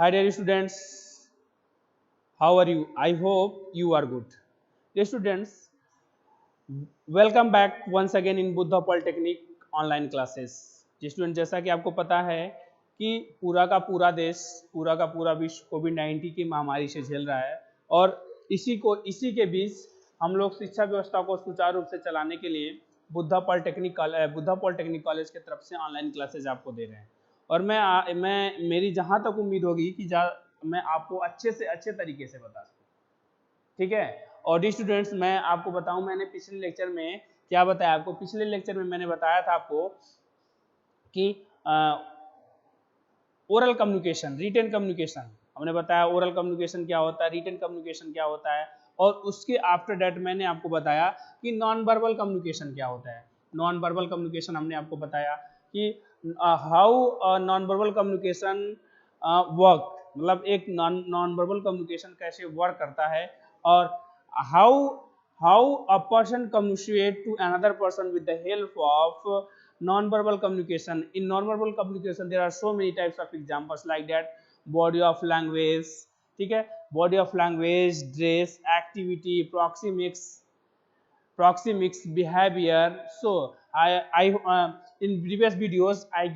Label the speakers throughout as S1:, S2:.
S1: Hi dear students, how are you? I hope you are good. Dear students, welcome back once again in Buddha Polytechnic online classes. जी student, जैसा कि आपको पता है कि पूरा का पूरा देश, पूरा का पूरा विश्व कोविड-19 की महामारी से झेल रहा है और इसी के बीच हम लोग शिक्षा व्यवस्था को सुचारू रूप से चलाने के लिए बुद्धा पॉलिटेक्निक कॉलेज की तरफ से ऑनलाइन क्लासेज आपको दे रहे हैं। और मैं मेरी जहाँ तक उम्मीद होगी कि मैं आपको अच्छे से अच्छे तरीके से बता सकूँ, ठीक है। और डी स्टूडेंट्स, मैं आपको बताऊं, मैंने पिछले लेक्चर में क्या बताया आपको। पिछले लेक्चर में मैंने बताया था आपको कि ओरल कम्युनिकेशन, रिटेन कम्युनिकेशन, हमने बताया ओरल कम्युनिकेशन क्या होता है, रिटेन कम्युनिकेशन क्या होता है, और उसके आफ्टर डेट मैंने आपको बताया कि नॉन वर्बल कम्युनिकेशन क्या होता है। नॉन वर्बल कम्युनिकेशन हमने आपको बताया कि how non verbal communication work, मतलब एक नॉन वर्बल कम्युनिकेशन कैसे वर्क करता है, और how how a person communicate to another person with the help of non-verbal communication. In non-verbal communication there are so many types of examples like that: body of language, ठीक है, body of language, dress, activity, proxemics behavior. So I in previous videos I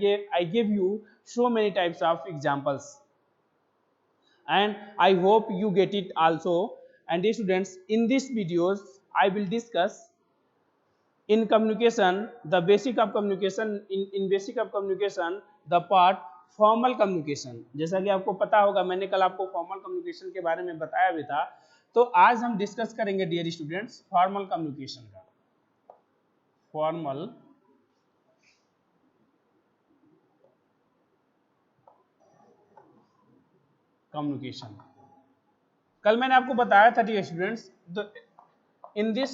S1: gave you so many types of examples, and I hope you get it also. And dear students, in these videos I will discuss in communication the basic of communication, in basic of communication the part formal communication. जैसा कि आपको पता होगा, मैंने कल आपको formal communication के बारे में बताया भी था, तो आज हम डिस्कस करेंगे डियर स्टूडेंट्स फॉर्मल कम्युनिकेशन का। फॉर्मल कम्युनिकेशन, कल मैंने आपको बताया था dear students, in this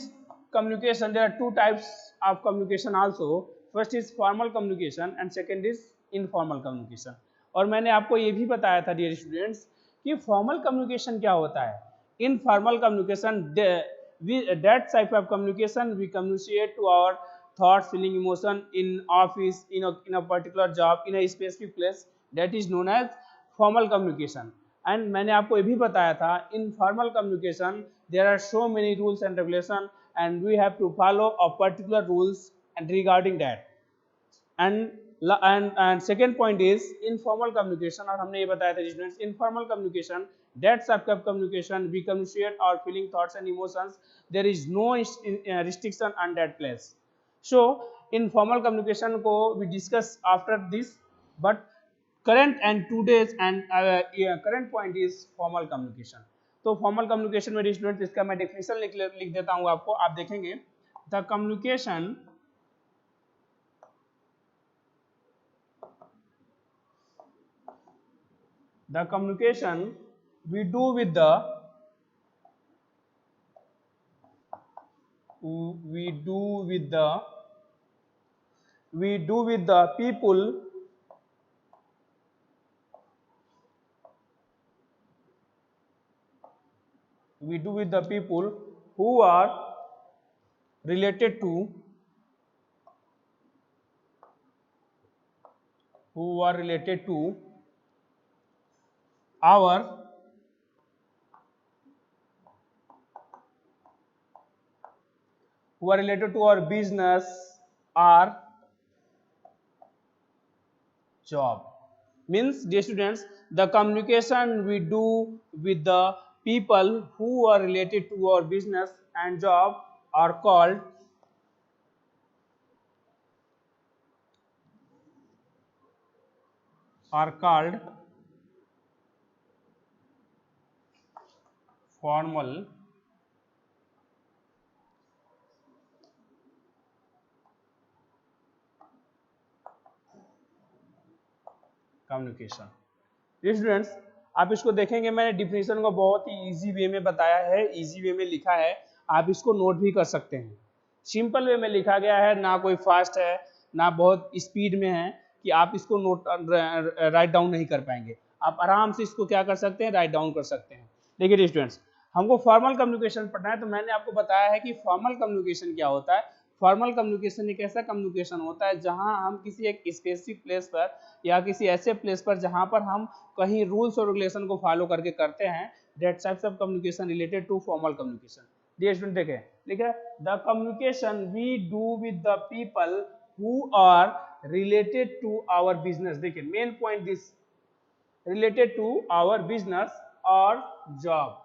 S1: communication there are two types of communication also. First is formal communication and second is informal communication. और मैंने आपको ये भी बताया था डियर स्टूडेंट्स कि फॉर्मल कम्युनिकेशन क्या होता है। इन formal communication that type of communication we communicate to our thoughts, feeling, emotion in office, in a particular job, in a specific place, that is known as formal communication. And मैंने आपको ये भी बताया था in formal communication there are so many rules and regulation and we have to follow a particular rules and regarding that. And second point is informal communication, और हमने ये बताया था students informal communication that type of communication we communicate our feeling, thoughts and emotions, there is no restriction on that place. So informal communication को we discuss after this, but current and today's and current point is formal communication. तो formal communication में student इसका मैं definition लिख देता हूँ आपको, आप देखेंगे the communication we do with the people who are related to our business or job. Means dear students, the communication we do with the people who are related to our business and job are called formal communication. Students, आप इसको देखेंगे, मैंने definition को बहुत ही easy way में बताया है, easy way में लिखा है, आप इसको नोट भी कर सकते हैं। सिंपल वे में लिखा गया है, ना कोई फास्ट है ना बहुत स्पीड में है कि आप इसको नोट राइट डाउन नहीं कर पाएंगे। आप आराम से इसको क्या कर सकते हैं, राइट डाउन कर सकते हैं। देखिए स्टूडेंट्स, हमको फॉर्मल कम्युनिकेशन पढ़ना है, तो मैंने आपको बताया है कि फॉर्मल कम्युनिकेशन क्या होता है। फॉर्मल कम्युनिकेशन एक ऐसा कम्युनिकेशन होता है जहां हम किसी एक स्पेसिफिक प्लेस पर या किसी ऐसे प्लेस पर जहां पर हम कहीं रूल्स और रेगुलेशन को फॉलो करके करते हैं, that types of communication related to formal communication. Dear student देखें, ठीक है, the communication we do with the people who are related to our business, देखिए main point this related to our business और job.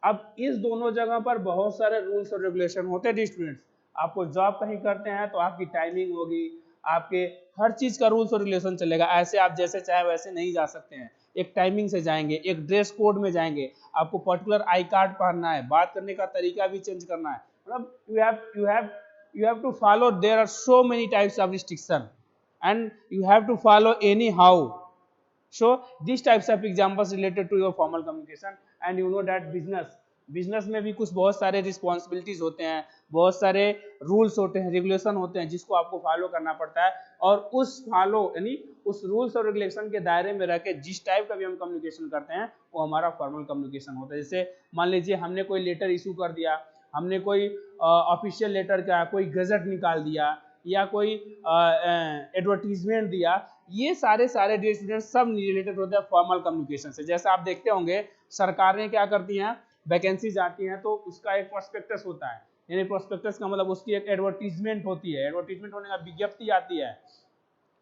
S1: अब इस दोनों जगह पर बहुत सारे रूल्स और रेगुलेशन होते हैं स्टूडेंट्स। आपको जॉब कहीं करते हैं तो आपकी टाइमिंग होगी, आपके हर चीज का रूल्स और रेगुलेशन चलेगा। ऐसे आप जैसे चाहे वैसे नहीं जा सकते हैं, एक टाइमिंग से जाएंगे, एक ड्रेस कोड में जाएंगे, आपको पर्टिकुलर आई कार्ड पहनना है, बात करने का तरीका भी चेंज करना है। मतलब you have to follow, there are so many types of restriction and you have to follow anyhow. So these types of examples related to your formal communication, and you know that business में भी कुछ बहुत सारे responsibilities होते हैं, बहुत सारे rules होते हैं, रेगुलेशन होते हैं जिसको आपको फॉलो करना पड़ता है। और उस फॉलो यानी उस रूल्स और रेगुलेशन के दायरे में रह के जिस टाइप का भी हम कम्युनिकेशन करते हैं वो हमारा फॉर्मल कम्युनिकेशन होता है। जैसे मान लीजिए हमने कोई लेटर इशू कर दिया, हमने कोई ऑफिशियल लेटर का कोई गजट निकाल दिया या कोई एडवर्टीजमेंट दिया, ये सारे डियर स्टूडेंट सब रिलेटेड होते हैं फॉर्मल कम्युनिकेशन से। जैसे आप देखते होंगे सरकारें क्या करती हैं, वैकेंसीज आती हैं तो उसका एक प्रोस्पेक्टस होता है, यानी प्रोस्पेक्टस का मतलब उसकी एक एडवर्टीजमेंट होती है, एडवर्टीजमेंट होने का विज्ञप्ति आती है,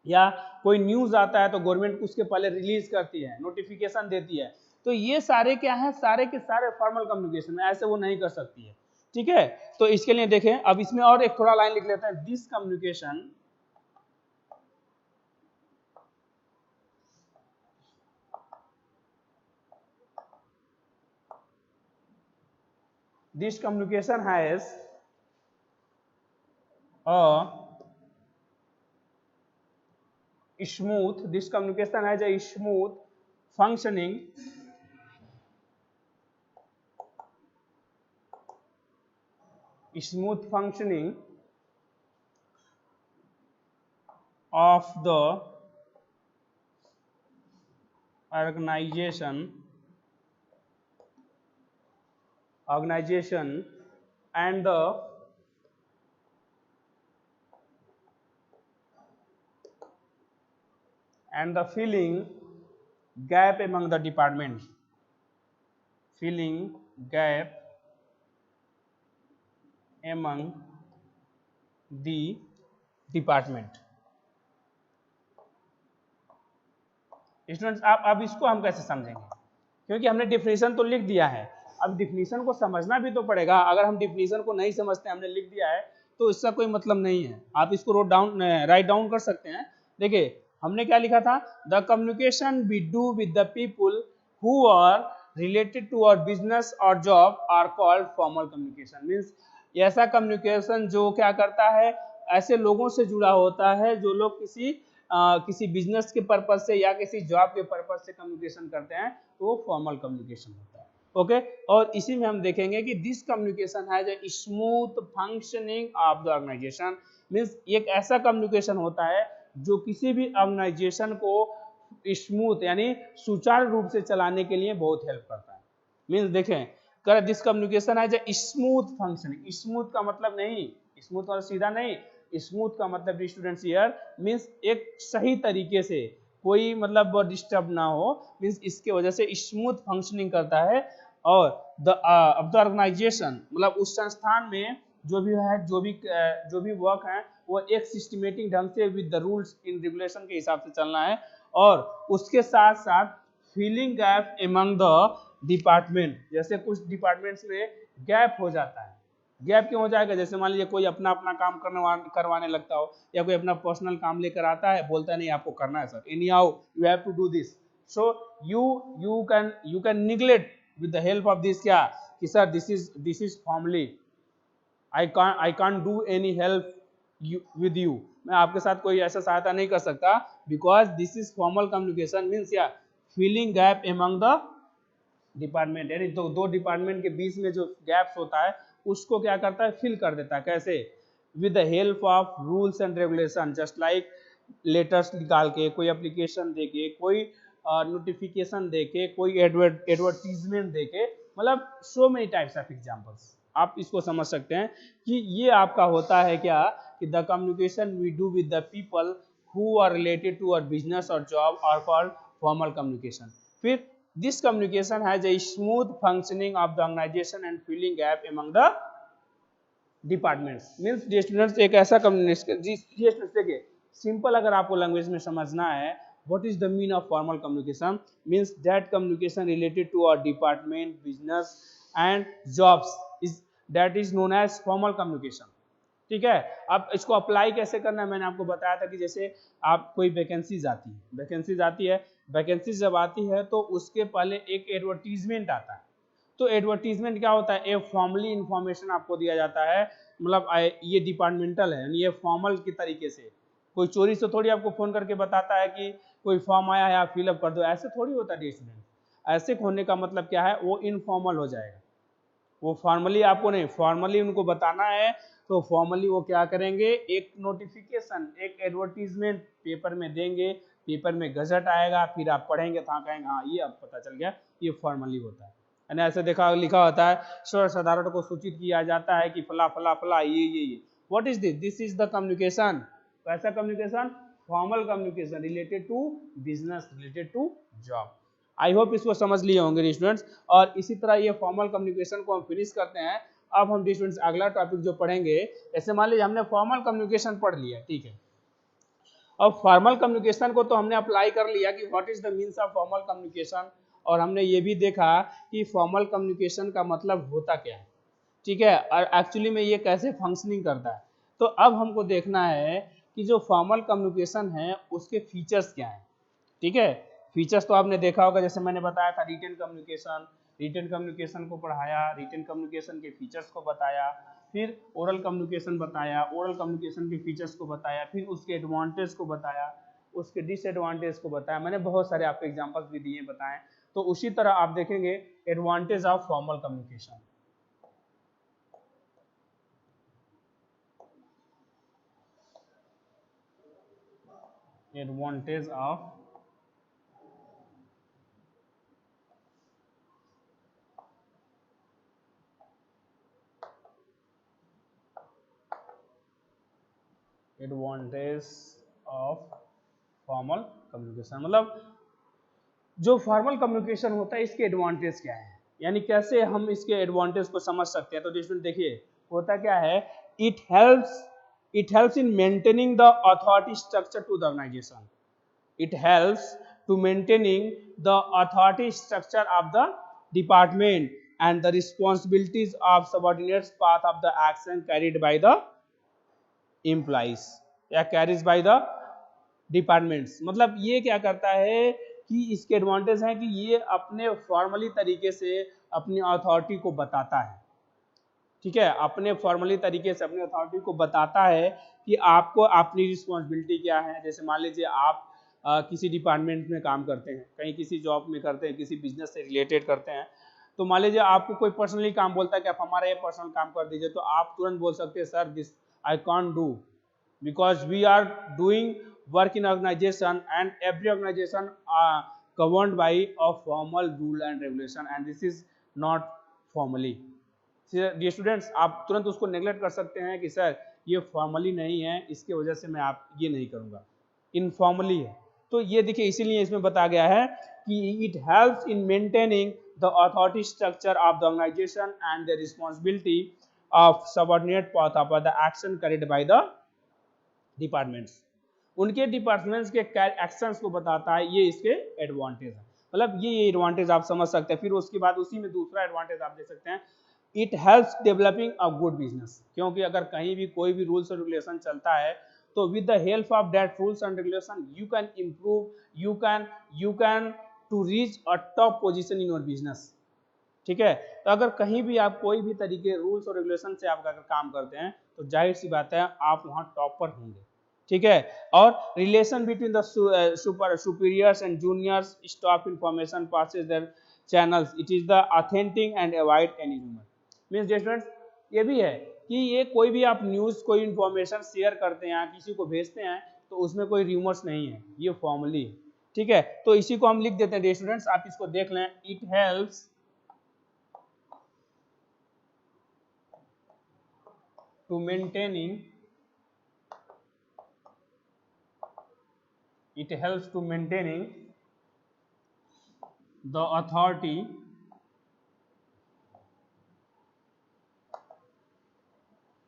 S1: या कोई न्यूज आता है तो गवर्नमेंट उसके पहले रिलीज करती है, नोटिफिकेशन देती है। तो ये सारे क्या है, सारे के सारे फॉर्मल कम्युनिकेशन में, ऐसे वो नहीं कर सकती है। ठीक है, तो इसके लिए देखें, अब इसमें और एक थोड़ा लाइन लिख लेते हैं, this communication has a smooth functioning of the organization and the filling gap among the departments, filling gap among the department। Students आप अब इसको हम कैसे समझेंगे, क्योंकि हमने डिफिनीशन तो लिख दिया है, अब डिफिनीशन को समझना भी तो पड़ेगा। अगर हम डिफिनीशन को नहीं समझते, हमने लिख दिया है तो इसका कोई मतलब नहीं है। आप इसको राइट डाउन कर सकते हैं। देखिए हमने क्या लिखा था, the communication we do with the people who are related to our business और job are called formal communication. Means ऐसा कम्युनिकेशन जो क्या करता है, ऐसे लोगों से जुड़ा होता है जो लोग किसी बिजनेस के पर्पज से या किसी जॉब के पर्पज से कम्युनिकेशन करते हैं, तो वो फॉर्मल कम्युनिकेशन होता है। ओके, और इसी में हम देखेंगे कि this communication has a smooth functioning of the organization. Means एक ऐसा कम्युनिकेशन होता है जो किसी भी ऑर्गेनाइजेशन को स्मूथ यानी सुचारू रूप से चलाने के लिए बहुत हेल्प करता है। मींस देखें, कर this communication has a smooth functioning. Smooth का मतलब नहीं, स्मूथ और सीधा नहीं, स्मूथ का मतलब स्टूडेंट्स हियर मींस एक सही तरीके से, कोई मतलब डिस्टर्ब ना हो, मींस इसके वजह से स्मूथ फंक्शनिंग करता है। और द ऑर्गेनाइजेशन मतलब उस संस्थान में जो भी है, जो भी वर्क है वो एक सिस्टमेटिक ढंग से with the rules in regulation के हिसाब से चलना है। और उसके साथ साथ filling gap among the department, जैसे कुछ डिपार्टमेंट्स में गैप हो जाता है। गैप क्यों हो जाएगा, जैसे मान लीजिए कोई अपना काम करवाने लगता हो, या कोई अपना पर्सनल काम लेकर आता है, बोलता है नहीं आपको करना है sir, any how you have to do this, so you can neglect with the help of this, क्या कि sir this is formally, I can't do any help with you, मैं आपके साथ कोई ऐसा सहायता नहीं कर सकता, because this is formal communication. Means या filling gap among the department, यानी दो डिपार्टमेंट के बीच में जो गैप्स होता है उसको क्या करता है, फिल कर देता है। कैसे, with the help of rules and regulation, just like letters निकाल के, कोई एप्लीकेशन देके, कोई नोटिफिकेशन देके, कोई एडवर्टीजमेंट देके, मतलब so many types of examples. आप इसको समझ सकते हैं कि ये आपका होता है क्या कि the communication we do with the people who are related to our business और job are called formal communication. फिर this communication has a smooth functioning of the organisation and filling gap among the departments. Means students एक ऐसा communication देखिए simple अगर आपको language में समझना है what is the mean of formal communication means that communication related to our department business and jobs is that is known as formal communication। ठीक है, अब इसको अप्लाई कैसे करना है मैंने आपको बताया था कि जैसे आप कोई वैकेंसीज आती है वैकेंसी जब आती है तो उसके पहले एक एडवर्टीजमेंट आता है। तो एडवर्टीजमेंट क्या होता है, एक फॉर्मली इंफॉर्मेशन आपको दिया जाता है, मतलब ये डिपार्टमेंटल है, ये फॉर्मल की तरीके से, कोई चोरी से थोड़ी आपको फोन करके बताता है कि कोई फॉर्म आया है आप फिलअप कर दो, ऐसे थोड़ी होता है स्टूडेंट। ऐसे होने का मतलब क्या है, वो इनफॉर्मल हो जाएगा, वो फॉर्मली आपको नहीं, फॉर्मली उनको बताना है तो फॉर्मली वो क्या करेंगे, एक नोटिफिकेशन एक एडवर्टीजमेंट पेपर में देंगे, पेपर में गजट आएगा, फिर आप पढ़ेंगे तो कहेंगे हाँ ये अब पता चल गया ये फॉर्मली होता है। ऐसे देखा लिखा होता है सर्वसाधारण को सूचित किया जाता है कि फला फला फला ये what is this is the communication. कैसा communication, formal communication related to business related to job. I hope इसको समझ लिए होंगे स्टूडेंट्स। और इसी तरह ये फॉर्मल कम्युनिकेशन को हम फिनिश करते हैं। अब हम स्टूडेंट्स अगला टॉपिक जो पढ़ेंगे, जैसे मान लीजिए हमने फॉर्मल कम्युनिकेशन पढ़ लिया, ठीक है, अब फॉर्मल कम्युनिकेशन को तो हमने अप्लाई कर लिया कि what is the means of formal communication, और हमने ये भी देखा कि फॉर्मल कम्युनिकेशन का मतलब होता क्या है, ठीक है, और एक्चुअली में ये कैसे फंक्शनिंग करता है। तो अब हमको देखना है कि जो फॉर्मल कम्युनिकेशन है उसके फीचर्स क्या हैं। ठीक है, फीचर्स तो आपने देखा होगा, जैसे मैंने बताया था रिटन कम्युनिकेशन को पढ़ाया, रिटन कम्युनिकेशन के फीचर्स को बताया, फिर ओरल कम्युनिकेशन बताया, ओरल कम्युनिकेशन के फीचर्स को बताया, फिर उसके एडवांटेज को बताया, उसके डिसएडवांटेज को बताया, मैंने बहुत सारे आपको एग्जांपल्स भी दिए बताएं। तो उसी तरह आप देखेंगे advantage of formal communication. Advantage of formal communication, मतलब जो फॉर्मल कम्युनिकेशन होता है इसके एडवांटेज क्या है, यानी कैसे हम इसके एडवांटेज को समझ सकते हैं। तो स्टूडेंट देखिए होता क्या है, it helps in maintaining the authority structure to the organization, it helps to maintaining the authority structure of the department and the responsibilities of subordinates path of the action carried by the employees या carries by the departments। मतलब ये क्या करता है कि इसके advantage है कि ये अपने फॉर्मली तरीके से अपनी अथॉरिटी को बताता है, ठीक है, अपने फॉर्मली तरीके से अपनी अथॉरिटी को बताता है कि आपको अपनी रिस्पॉन्सिबिलिटी क्या है। जैसे मान लीजिए आप किसी डिपार्टमेंट में काम करते हैं, कहीं किसी जॉब में करते हैं, किसी बिजनेस से रिलेटेड करते हैं, तो मान लीजिए आपको कोई पर्सनली काम बोलता है कि आप हमारा ये पर्सनल काम कर दीजिए, तो आप तुरंत बोल सकते हैं sir this I can't do because we are doing work in organization and every organization governed by a formal rule and regulation and this is not formally। Dear students आप तुरंत उसको नेग्लेक्ट कर सकते हैं कि सर ये formally नहीं है, इसके वजह से मैं आप ये नहीं करूँगा, इनफॉर्मली है। तो ये देखिए इसीलिए इसमें बताया गया है कि it helps in maintaining the authority structure of the organisation and the responsibility of subordinate part of the action carried by the departments, उनके डिपार्टमेंट्स के एक्शंस को बताता है, ये इसके एडवांटेज है। मतलब ये एडवांटेज आप समझ सकते हैं। फिर उसके बाद उसी में दूसरा एडवांटेज आप देख सकते हैं, it helps developing a good business, क्योंकि अगर कहीं भी कोई भी रूल्स और रेगुलेशन चलता है तो with the help of that rules and regulation you can improve, you can to reach a top position in your business. ठीक है, तो अगर कहीं भी आप कोई भी तरीके रूल्स और रेगुलेशन से आप अगर काम करते हैं तो जाहिर सी बात है आप वहां टॉप पर होंगे। ठीक है, और relation between the superiors and juniors staff information passes their channels, it is the authentic and avoid any humour. Means students ये भी है कि ये कोई भी आप न्यूज कोई इंफॉर्मेशन शेयर करते हैं किसी को भेजते हैं तो उसमें कोई रूमर्स नहीं है, ये फॉर्मली है। ठीक है, तो इसी को हम लिख देते हैं स्टूडेंट्स, आप इसको देख लें, it helps to maintaining it helps to maintaining the authority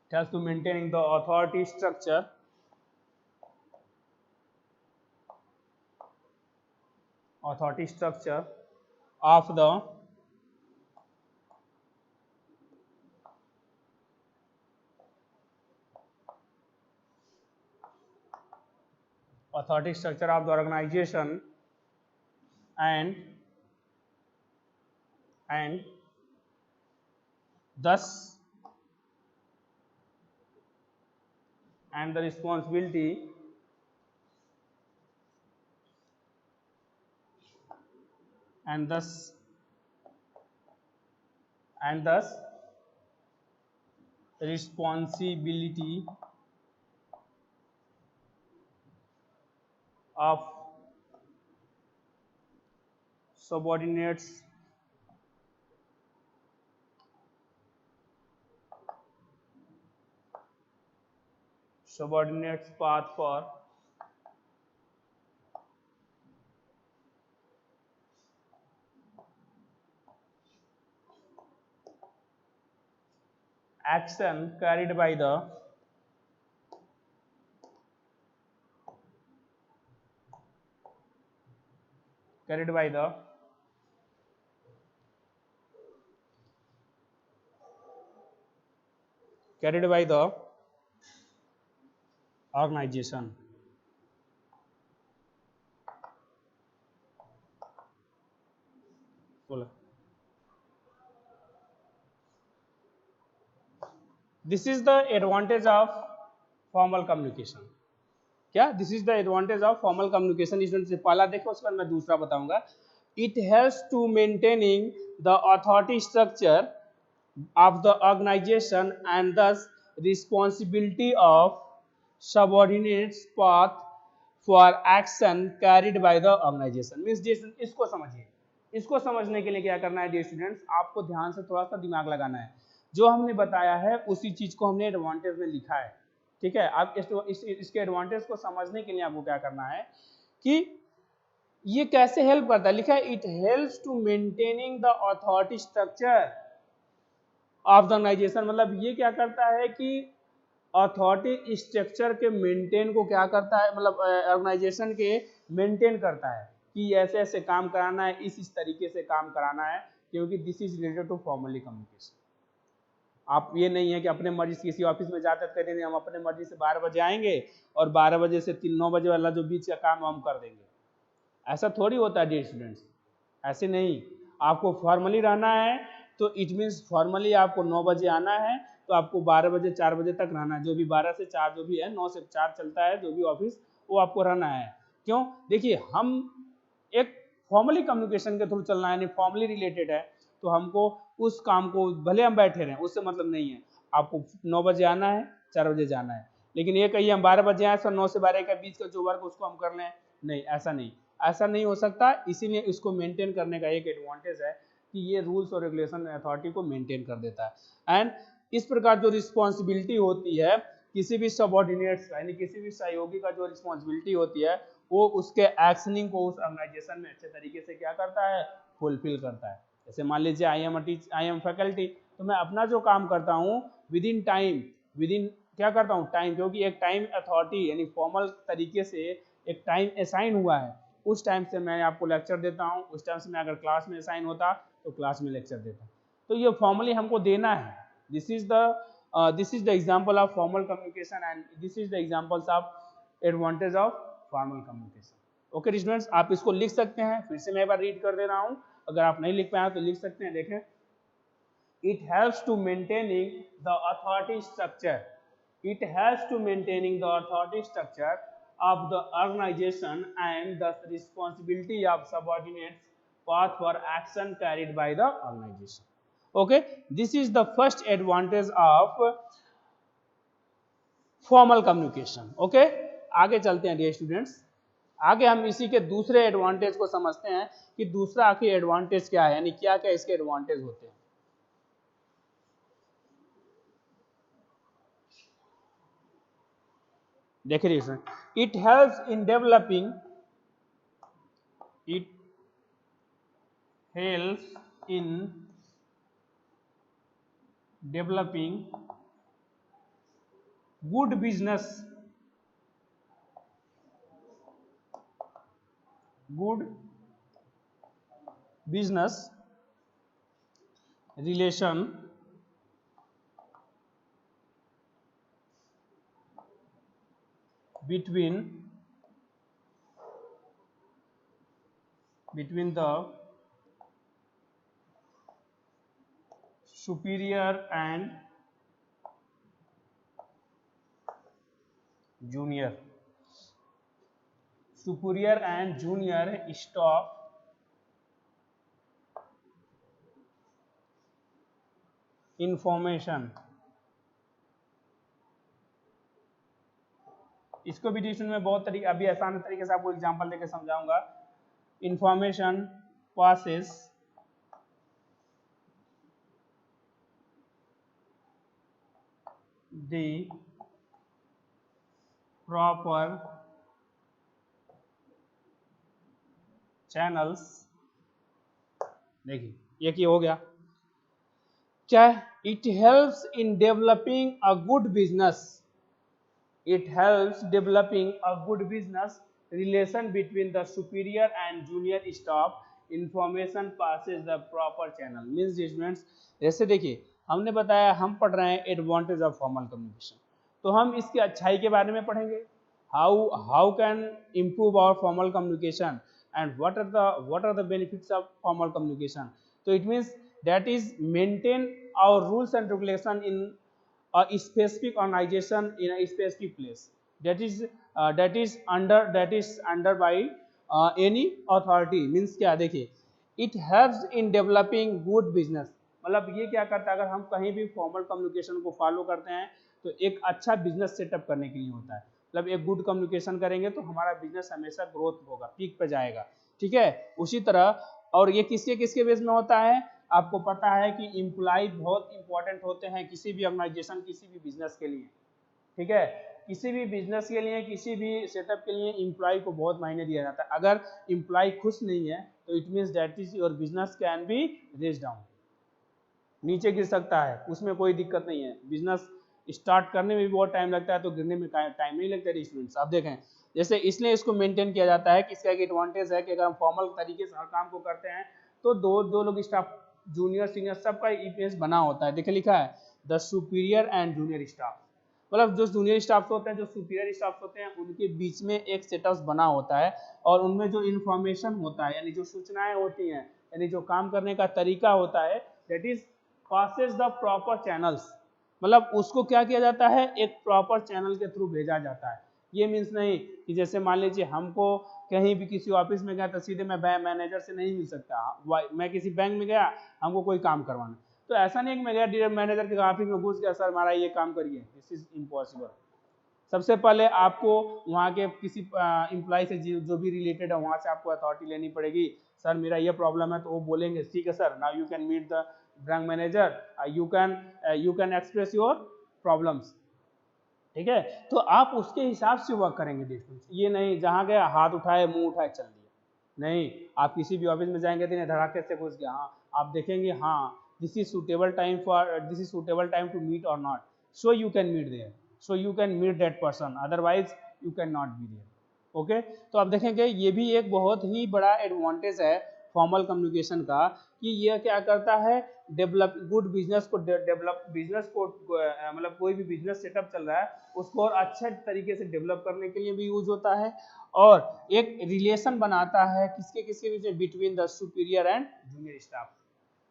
S1: it helps to maintaining the authority structure of the organization and and thus and the responsibility and thus responsibility of subordinates path for action carried by the carried by the carried by the organization. बोलो. This is the advantage of formal communication. क्या this is the advantage of formal communication. इसमें से पहला देखो, उसके बाद मैं दूसरा बताऊंगा. It helps to maintaining the authority structure of the organization and thus responsibility of subordinates path for action carried by the organization. Means इसको समझिए. इसको समझने के लिए क्या करना है डियर स्टूडेंट्स, आपको ध्यान से थोड़ा सा दिमाग लगाना है. जो हमने बताया है उसी चीज को हमने एडवांटेज में लिखा है. ठीक है, आप इसके एडवांटेज को समझने के लिए आपको क्या करना है कि ये कैसे हेल्प करता है. लिखा है it helps to maintaining the authority structure of the organization. मतलब ये क्या करता है कि अथॉरिटी स्ट्रक्चर के मेंटेन को क्या करता है, मतलब ऑर्गेनाइजेशन के मेंटेन करता है कि ऐसे ऐसे काम कराना है, इस तरीके से काम कराना है, क्योंकि this is related to formally communication. आप ये नहीं है कि अपने मर्जी से किसी ऑफिस में जाते कहते हैं हम अपने मर्जी से 12 बजे आएंगे और 12 बजे से 9 बजे वाला जो बीच का काम हम कर देंगे. ऐसा थोड़ी होता है डियर स्टूडेंट्स, ऐसे नहीं. आपको फॉर्मली रहना है तो इट मीन्स फॉर्मली आपको 9 बजे आना है तो आपको 12 बजे 4 बजे तक रहना है. जो भी 12 से 4 जो भी है, 9 से 4 चलता है जो भी ऑफिस, वो आपको रहना है. क्यों? देखिए, हम एक फॉर्मली कम्युनिकेशन के थ्रू चलना है, फॉर्मली रिलेटेड है, तो हमको उस काम को भले हम बैठे रहें उससे मतलब नहीं है. आपको 9 बजे आना है, 4 बजे जाना है. लेकिन ये कहिए हम 12 बजे आए, 9 से 12 के बीच का जो वर्क उसको हम कर लें, नहीं, ऐसा नहीं हो सकता. इसीलिए इसको मेंटेन करने का एक एडवांटेज है कि ये रूल्स और रेगुलेशन अथॉरिटी को मेंटेन कर देता है. एंड इस प्रकार जो रिस्पॉन्सिबिलिटी होती है किसी भी सबऑर्डिनेट्स का, यानी किसी भी सहयोगी का जो रिस्पॉन्सिबिलिटी होती है, वो उसके एक्शनिंग को उस ऑर्गेनाइजेशन में अच्छे तरीके से क्या करता है, फुलफिल करता है. जैसे मान लीजिए आई एम फैकल्टी, तो मैं अपना जो काम करता हूँ विद इन क्या करता हूँ, टाइम, क्योंकि एक टाइम अथॉरिटी यानी फॉर्मल तरीके से एक टाइम असाइन हुआ है, उस टाइम से मैं आपको लेक्चर देता हूँ. उस टाइम से मैं अगर क्लास में असाइन होता तो क्लास में लेक्चर देता. तो ये फॉर्मली हमको देना है. This is the example of formal communication and this is the examples of advantage of formal communication. Okay students, आप इसको लिख सकते हैं. फिर से मैं एक बार रीड कर दे रहा हूँ, अगर आप नहीं लिख पाए तो लिख सकते हैं. देखें, it helps to maintaining the authority structure of the organization and the responsibility of subordinates path for action carried by the organization. Okay, this is the first advantage of formal communication. Okay, आगे चलते हैं dear students. आगे हम इसी के दूसरे advantage को समझते हैं कि दूसरा आखिर एडवांटेज क्या है, यानी क्या क्या इसके एडवांटेज होते हैं. देखिए इसमें, it helps in developing, it helps in developing good business, good business relation between the superior and junior, superior and junior staff information। इसको भी ट्यूशन में बहुत तरीके, अभी आसान तरीके से आपको एग्जांपल देकर समझाऊंगा। Information passes the proper channels, देखिए ये क्या हो गया, क्या, it helps in developing a good business, it helps developing a good business relation between the superior and junior staff, information passes the proper channel। means students, जैसे देखिए हमने बताया, हम पढ़ रहे हैं एडवांटेज ऑफ फॉर्मल कम्युनिकेशन, तो हम इसकी अच्छाई के बारे में पढ़ेंगे, how can improve our formal communication and what are the benefits of formal communication। so it means that is maintain our rules and regulation in a specific organization in a specific place, that is under by any authority। means क्या, देखिए it helps in developing good business, मतलब ये क्या करता है, अगर हम कहीं भी फॉर्मल कम्युनिकेशन को फॉलो करते हैं तो एक अच्छा बिजनेस सेटअप करने के लिए होता है, मतलब एक गुड कम्युनिकेशन करेंगे तो हमारा बिजनेस हमेशा ग्रोथ होगा, पीक पे जाएगा, ठीक है। उसी तरह, और ये किसके किसके बेस में होता है, आपको पता है कि एम्प्लॉय बहुत इंपॉर्टेंट होते हैं किसी भी ऑर्गेनाइजेशन, किसी भी बिजनेस के लिए, ठीक है। किसी भी बिजनेस के लिए, किसी भी सेटअप के लिए एम्प्लॉय को बहुत मायने दिया जाता है। अगर एम्प्लॉय खुश नहीं है तो it means that is your business can be raise down, नीचे गिर सकता है, उसमें कोई दिक्कत नहीं है। बिजनेस स्टार्ट करने में भी बहुत टाइम लगता है तो गिरने में टाइम नहीं लगता है स्टूडेंट्स। आप देखें, जैसे इसलिए इसको मेंटेन किया जाता है कि इसका एक एडवांटेज है कि अगर हम फॉर्मल तरीके से हर काम को करते हैं तो दो दो लोग स्टाफ, जूनियर सीनियर सबका ईपीएस बना होता है। देखिए लिखा है the superior and junior staff, मतलब जो जूनियर स्टाफ होते हैं, जो सुपीरियर स्टाफ होते हैं, उनके बीच में एक सेटअप बना होता है और उनमें जो इन्फॉर्मेशन होता है, यानी जो सूचनाएं होती हैं, यानी जो काम करने का तरीका होता है, that is passes the proper channels, मतलब उसको क्या किया जाता है, एक प्रॉपर चैनल के थ्रू भेजा जाता है। ये मीन्स नहीं कि जैसे मान लीजिए हमको कहीं भी किसी ऑफिस में गया तो सीधे मैं बैंक मैनेजर से नहीं मिल सकता, मैं किसी बैंक में गया हमको कोई काम करवाना, तो ऐसा नहीं कि मैं गया डायरेक्ट मैनेजर के ऑफिस में घुस गया, सर हमारा ये काम करिए, दिस इज इम्पॉसिबल। सबसे पहले आपको वहाँ के किसी एम्प्लॉय से जो भी रिलेटेड है वहाँ से आपको अथॉरिटी लेनी पड़ेगी, सर मेरा ये प्रॉब्लम है, तो वो बोलेंगे ठीक है sir, now you can meet the bank manager, you can express your problems, ठीक है। तो आप उसके हिसाब से वर्क करेंगे डिस्टेंस, ये नहीं जहाँ गया हाथ उठाए मुंह उठाए चल दिया, नहीं। आप किसी भी ऑफिस में जाएंगे तो धड़ाके से घुस गया, हाँ आप देखेंगे, हाँ this is suitable time for, this is suitable time to meet और not, so you can meet there, so you can meet that person, otherwise you can not be there, okay. तो आप देखेंगे ये भी एक बहुत ही बड़ा एडवांटेज है फॉर्मल कम्युनिकेशन का, कि यह क्या करता है, डेवलप गुड बिजनेस को, डेवलप बिजनेस को, मतलब कोई भी बिजनेस सेटअप चल रहा है उसको और अच्छे तरीके से डेवलप करने के लिए भी यूज होता है, और एक रिलेशन बनाता है किसके किसके बीच में, between the superior and junior staff,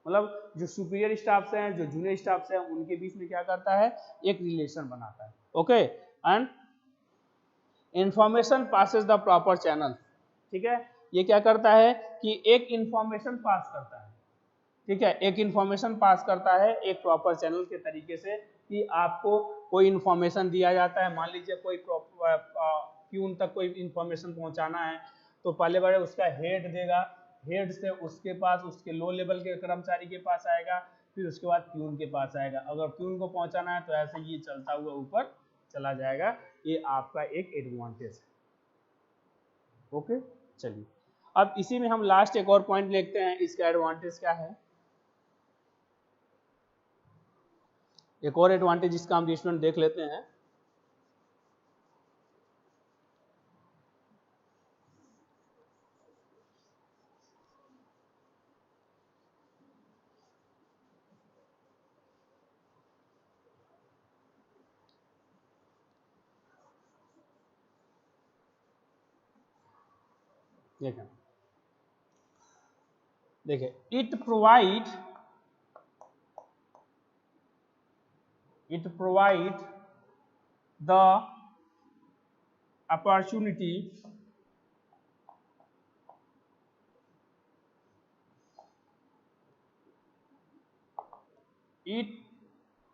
S1: मतलब जो सुपीरियर स्टाफ हैं, जो जूनियर स्टाफ हैं, उनके बीच में क्या करता है, एक रिलेशन बनाता है, okay. And information passes the proper channel, ठीक है। ये क्या करता है कि एक इंफॉर्मेशन पास करता है, ठीक है, एक इंफॉर्मेशन पास करता है एक प्रॉपर चैनल के तरीके से, कि आपको कोई इंफॉर्मेशन दिया जाता है, मान लीजिए कोई प्यून तक कोई इंफॉर्मेशन पहुंचाना है, तो पहले बार उसका हेड देगा, हेड से उसके पास उसके लो लेवल के कर्मचारी के पास आएगा, फिर उसके बाद प्यून के पास आएगा, अगर प्यून को पहुंचाना है तो ऐसे ये चलता हुआ ऊपर चला जाएगा, ये आपका एक एडवांटेज है। ओके, चलिए अब इसी में हम लास्ट एक और पॉइंट देखते हैं, इसका एडवांटेज क्या है। एक और एडवांटेज इसका हम स्टूडेंट देख लेते हैं। देखें, देखिए, it provide the opportunity it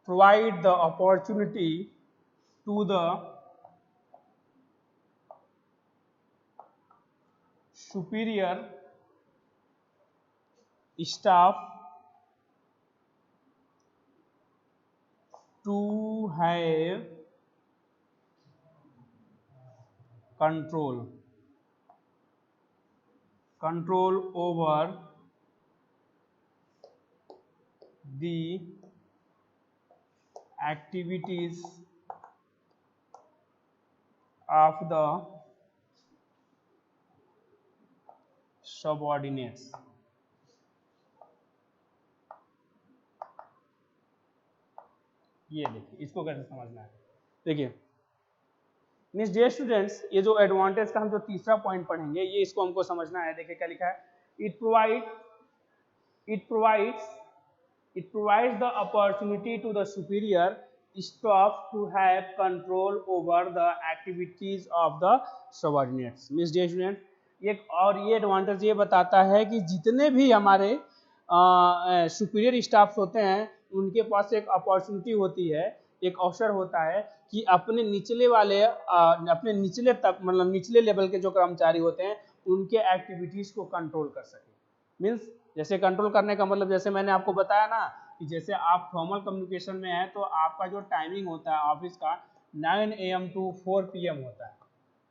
S1: provide the opportunity to the superior staff to have control over the activities of the subordinates। ये देखिए, इसको कैसे समझना है। देखिए मीन्स डियर स्टूडेंट्स, ये जो एडवांटेज का हम जो तीसरा पॉइंट पढ़ेंगे, ये इसको हमको समझना है। देखिए क्या लिखा है, it provide it provides it provides the opportunity to the superior staff to have control over the activities of the subordinates। Means dear student, एक और ये एडवांटेज ये बताता है कि जितने भी हमारे सुपीरियर स्टाफ्स होते हैं, उनके पास एक अपॉर्चुनिटी होती है, एक अवसर होता है कि अपने निचले वाले अपने निचले तक, मतलब निचले लेवल के जो कर्मचारी होते हैं, उनके एक्टिविटीज को कंट्रोल कर सके। मीन्स जैसे कंट्रोल करने का मतलब, जैसे मैंने आपको बताया ना कि जैसे आप फॉर्मल कम्युनिकेशन में हैं, तो आपका जो टाइमिंग होता है ऑफिस का 9 AM टू 4 PM होता है,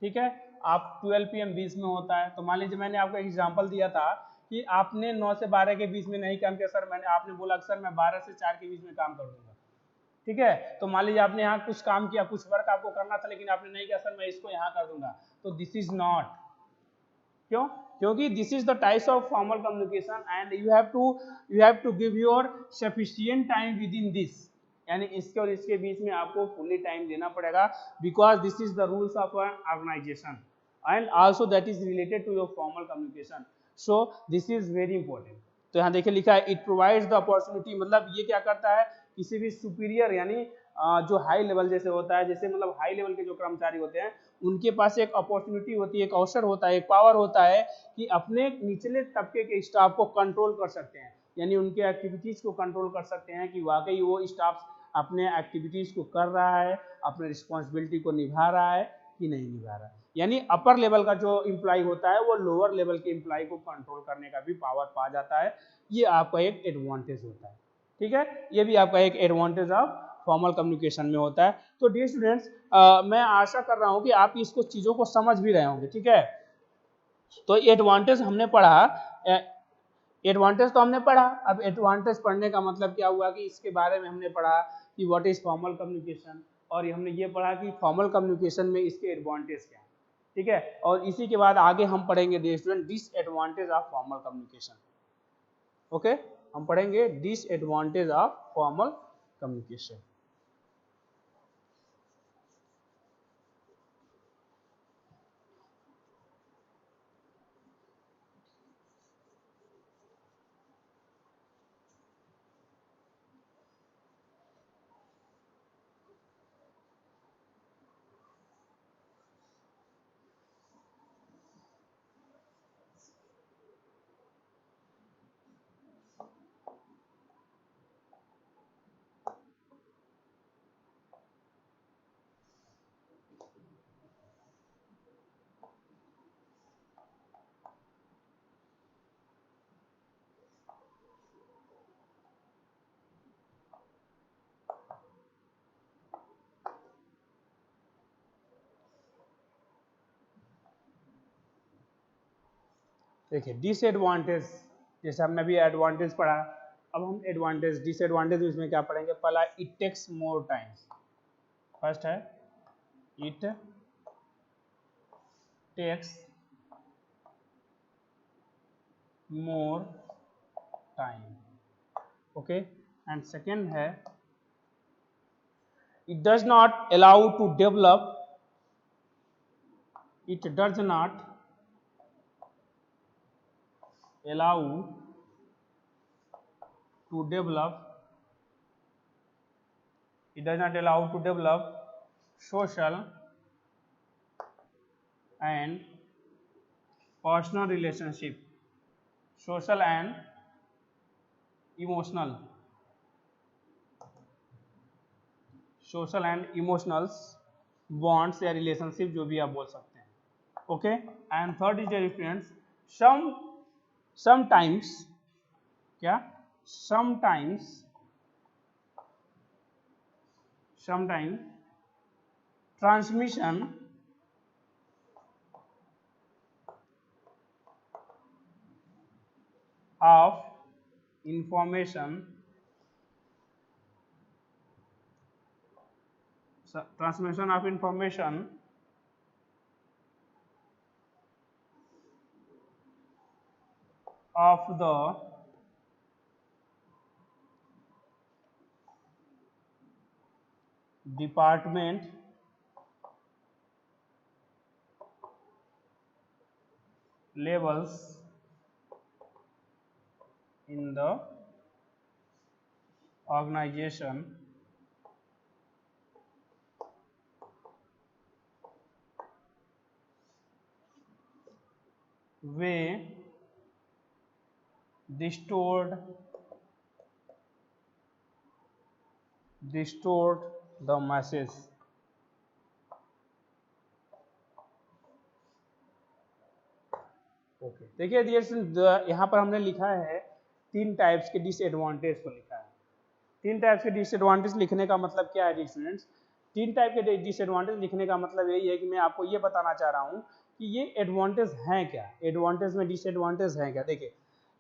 S1: ठीक है। आप 12 PM बीच में होता है। तो मान लीजिए मैंने आपको एग्जांपल दिया था कि आपने 9 से 12 के बीच में नहीं काम किया सर, आपने बोला सर मैं 12 से 4 के बीच में काम कर दूंगा, ठीक है। तो मान लीजिए आपने यहाँ कुछ काम किया, कुछ वर्क आपको करना था, लेकिन आपने नहीं किया सर मैं इसको यहाँ कर दूंगा, तो दिस इज नॉट। क्यों? क्योंकि this is the types of formal communication and you have to give your sufficient time with in this, यानी इसके और इसके बीच में आपको फुल्ली टाइम देना पड़ेगा, because this is the rules of an organization and also that is related to your formal communication. So this is very important. तो यहाँ देखिए लिखा है, इट प्रोवाइड्स द अपॉर्चुनिटी, मतलब ये क्या करता है, किसी भी सुपीरियर यानी जो हाई लेवल जैसे होता है, जैसे मतलब हाई लेवल के जो कर्मचारी होते हैं, उनके पास एक अपॉर्चुनिटी होती है, एक अवसर होता है, एक पावर होता है कि अपने निचले तबके के स्टाफ को कंट्रोल कर सकते हैं, यानी उनके एक्टिविटीज को कंट्रोल कर सकते हैं कि वाकई वो स्टाफ अपने एक्टिविटीज को कर रहा है, अपने रिस्पॉन्सिबिलिटी को निभा रहा है कि नहीं निभा रहा है। यानी अपर लेवल का जो एम्प्लॉय होता है, वो लोअर लेवल के एम्प्लॉय को कंट्रोल करने का भी पावर पा जाता है। ये आपका एक एडवांटेज होता है, ठीक है। ये भी आपका एक एडवांटेज ऑफ फॉर्मल कम्युनिकेशन में होता है। तो डियर स्टूडेंट्स, मैं आशा कर रहा हूं कि आप इसको चीजों को समझ भी रहे होंगे, ठीक है। तो एडवांटेज हमने पढ़ा, एडवांटेज तो हमने पढ़ा। अब एडवांटेज पढ़ने का मतलब क्या हुआ कि इसके बारे में हमने पढ़ा कि व्हाट इज फॉर्मल कम्युनिकेशन, और हमने ये पढ़ा कि फॉर्मल कम्युनिकेशन में इसके एडवांटेज क्या है, ठीक है। और इसी के बाद आगे हम पढ़ेंगे dear student disadvantage of formal communication. Okay, हम पढ़ेंगे डिसएडवांटेज ऑफ फॉर्मल कम्युनिकेशन। देखिए डिसएडवांटेज, जैसे हमने अभी एडवांटेज पढ़ा, अब हम एडवांटेज डिसएडवांटेज इसमें क्या पढ़ेंगे। पहला it takes more time, first है it takes more time, okay. And second है it does not allow to develop, it does not allow to develop, it does not allow to develop social and personal relationship, social and emotional, social and emotionals bonds या relationship जो भी आप बोल सकते हैं, okay. And third is difference sometimes, क्या sometimes transmission of information, transmission of information of the department levels in the organization way distort the message, okay. देखिए यहाँ पर हमने लिखा है तीन टाइप्स के डिसएडवांटेज को लिखा है। तीन टाइप्स के डिसएडवांटेज लिखने का मतलब क्या है स्टूडेंट्स, तीन टाइप के डिसएडवांटेज लिखने का मतलब यही है कि मैं आपको ये बताना चाह रहा हूँ कि ये एडवांटेज हैं क्या, एडवांटेज में डिसएडवांटेज हैं क्या। देखिए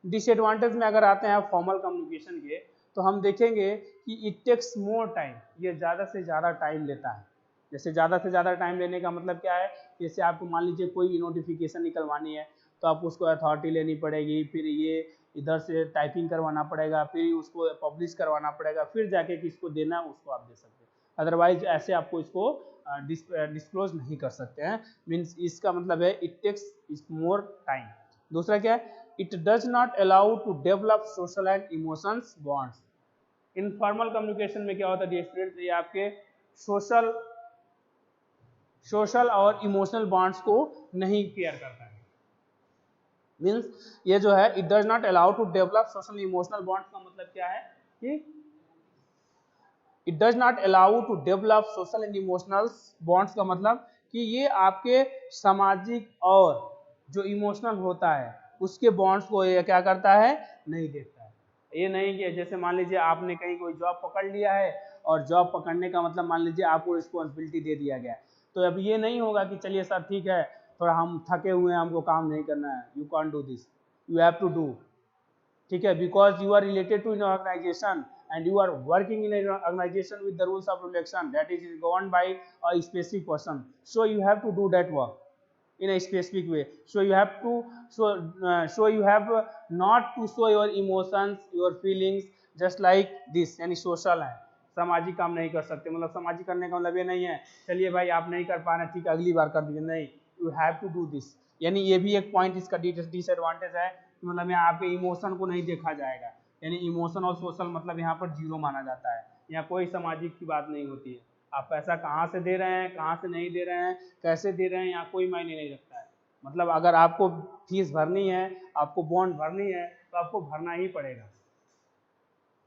S1: डिसएडवांटेज में अगर आते हैं फॉर्मल कम्युनिकेशन के, तो हम देखेंगे कि इट टेक्स मोर टाइम, ये ज़्यादा से ज़्यादा टाइम लेता है। जैसे ज़्यादा से ज़्यादा टाइम लेने का मतलब क्या है, जैसे आपको मान लीजिए कोई नोटिफिकेशन निकलवानी है तो आप उसको अथॉरिटी लेनी पड़ेगी, फिर ये इधर से टाइपिंग करवाना पड़ेगा, फिर उसको पब्लिश करवाना पड़ेगा, फिर जाके किसको देना है उसको आप दे सकते हैं। अदरवाइज ऐसे आपको इसको डिस्क्लोज नहीं कर सकते हैं। मीन्स इसका मतलब है इट टेक्स मोर टाइम। दूसरा क्या है, it does not allow to develop social and emotions bonds. Informal communication में क्या होता है स्टूडेंट, ये आपके सोशल और इमोशनल बॉन्ड्स को नहीं केयर करता है। मीन्स ये जो है it does not allow to develop social emotional bonds का मतलब क्या है कि it does not allow to develop social and emotional bonds का मतलब कि ये आपके सामाजिक और जो इमोशनल होता है उसके बॉन्ड्स को ये क्या करता है, नहीं देखता है। ये नहीं कि जैसे मान लीजिए आपने कहीं कोई जॉब पकड़ लिया है और जॉब पकड़ने का मतलब मान लीजिए आपको रिस्पॉन्सिबिलिटी दे दिया गया, तो अब ये नहीं होगा कि चलिए सर ठीक है थोड़ा हम थके हुए हैं हमको काम नहीं करना है, you can't do this, you have to do, ठीक है, because you are related to in organization and you are working in an organization with the rules of election that is governed by a specific person, so you have to do that work in a specific way, so you have to so you have not to show your emotions your feelings just like this, यानी social है, सामाजिक काम नहीं कर सकते। मतलब सामाजिक करने का मतलब ये नहीं है चलिए भाई आप नहीं कर पा रहे ठीक है अगली बार कर दीजिए, नहीं, you have to do this. यानी ये भी एक पॉइंट इसका डिसएडवांटेज है, मतलब यहाँ आपके इमोशन को नहीं देखा जाएगा, यानी इमोशन और सोशल मतलब यहाँ पर जीरो माना जाता है, यहाँ कोई सामाजिक की बात नहीं होती है। आप पैसा कहाँ से दे रहे हैं कहाँ से नहीं दे रहे हैं कैसे दे रहे हैं यहाँ कोई मायने नहीं रखता है। मतलब अगर आपको फीस भरनी है आपको बॉन्ड भरनी है तो आपको भरना ही पड़ेगा।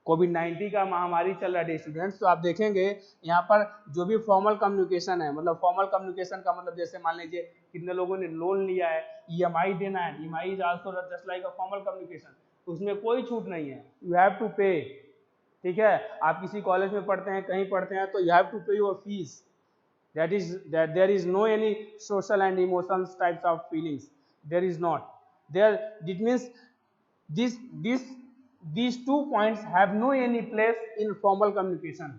S1: कोविड-19 का महामारी चल रहा है स्टूडेंट्स, तो आप देखेंगे यहाँ पर जो भी फॉर्मल कम्युनिकेशन है, मतलब फॉर्मल कम्युनिकेशन का मतलब जैसे मान लीजिए कितने लोगों ने लोन लिया है, ईएमआई देना है, EMI is also just like a formal communication, उसमें कोई छूट नहीं है, यू हैव टू पे। ठीक है, आप किसी कॉलेज में पढ़ते हैं कहीं पढ़ते हैं तो यू हैव टू पे your fees, that there is no any social and emotions types of feelings, there is not, there it means this this these 2 points have no any place in formal communication.